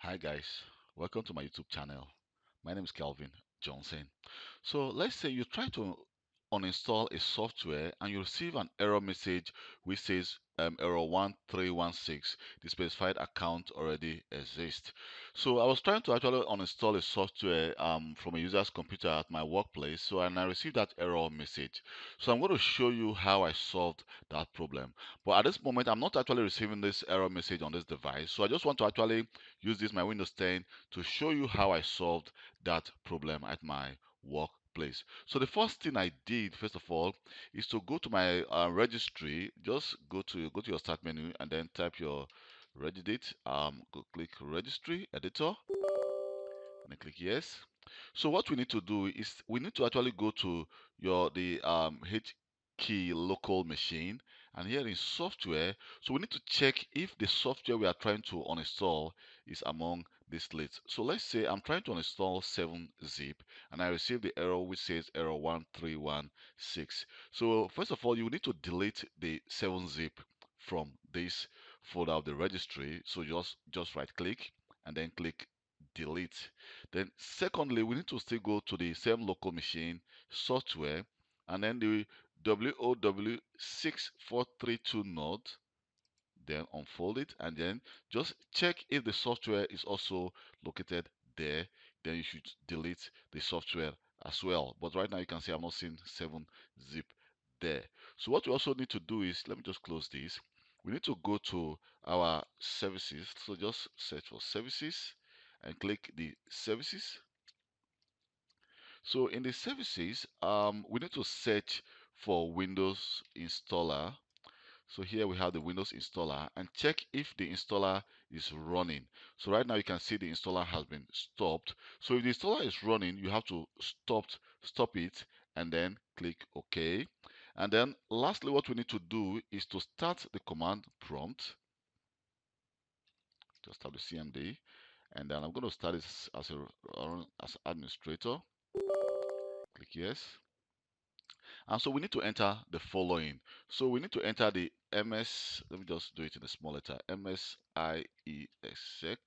Hi guys, welcome to my YouTube channel. My name is Kelvin Johnson. So let's say you try to uninstall a software and you receive an error message which says error 1316. The specified account already exists. So I was trying to actually uninstall a software from a user's computer at my workplace. So and I received that error message. So I'm going to show you how I solved that problem. But at this moment, I'm not actually receiving this error message on this device. So I just want to actually use this my Windows 10 to show you how I solved that problem at my workplace. So the first thing I did, first of all, is to go to my registry. Just go to your start menu and then type your regedit. Go click registry editor and then click yes. So what we need to do is we need to actually go to the H key local machine, and here in software. So we need to check if the software we are trying to uninstall is among this list. So let's say I'm trying to uninstall 7-zip and I receive the error which says error 1316. So first of all, you need to delete the 7-zip from this folder of the registry. So just right click and then click delete. Then secondly, we need to still go to the same local machine software and then the WOW6432 node, then unfold it and then just check if the software is also located there. Then you should delete the software as well. But right now you can see I'm not seeing 7-zip there. So what we also need to do is, let me just close this. We need to go to our services. So just search for services and click the services. So in the services, we need to search for Windows installer. So here we have the Windows installer and check if the installer is running. So right now you can see the installer has been stopped. So if the installer is running, you have to stop it and then click OK. And then lastly, what we need to do is to start the command prompt. Just have the CMD, and then I'm going to start this as administrator. Click yes. And so we need to enter the following. So we need to enter the MS, let me just do it in a small letter, MSIESEC,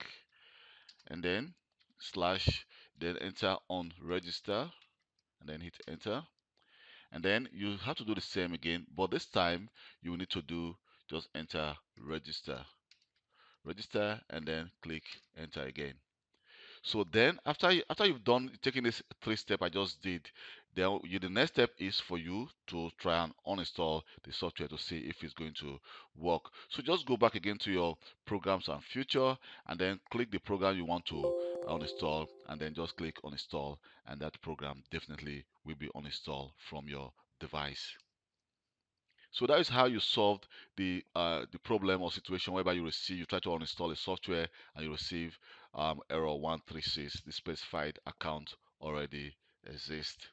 and then slash, then enter on register, and then hit enter. And then you have to do the same again, but this time you need to do just enter register, and then click enter again. So then after you've done taking this 3 step I just did, then the next step is for you to try and uninstall the software to see if it's going to work. So just go back again to your programs and future and then click the program you want to uninstall and then just click uninstall, and that program definitely will be uninstalled from your device. So that is how you solved the problem or situation whereby you try to uninstall a software and you receive error 136. The specified account already exists.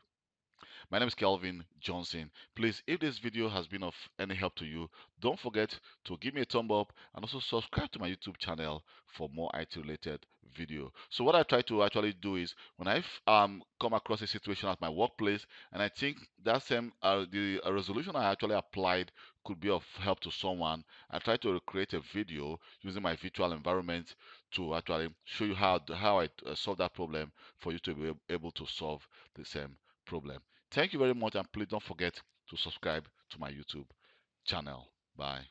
My name is Kelvin Johnson. Please, if this video has been of any help to you, don't forget to give me a thumb up and also subscribe to my YouTube channel for more IT related video. So what I try to actually do is when I come across a situation at my workplace and I think that same the resolution I actually applied could be of help to someone, I try to recreate a video using my virtual environment to actually show you how I solve that problem for you to be able to solve the same problem. Thank you very much, and please don't forget to subscribe to my YouTube channel. Bye.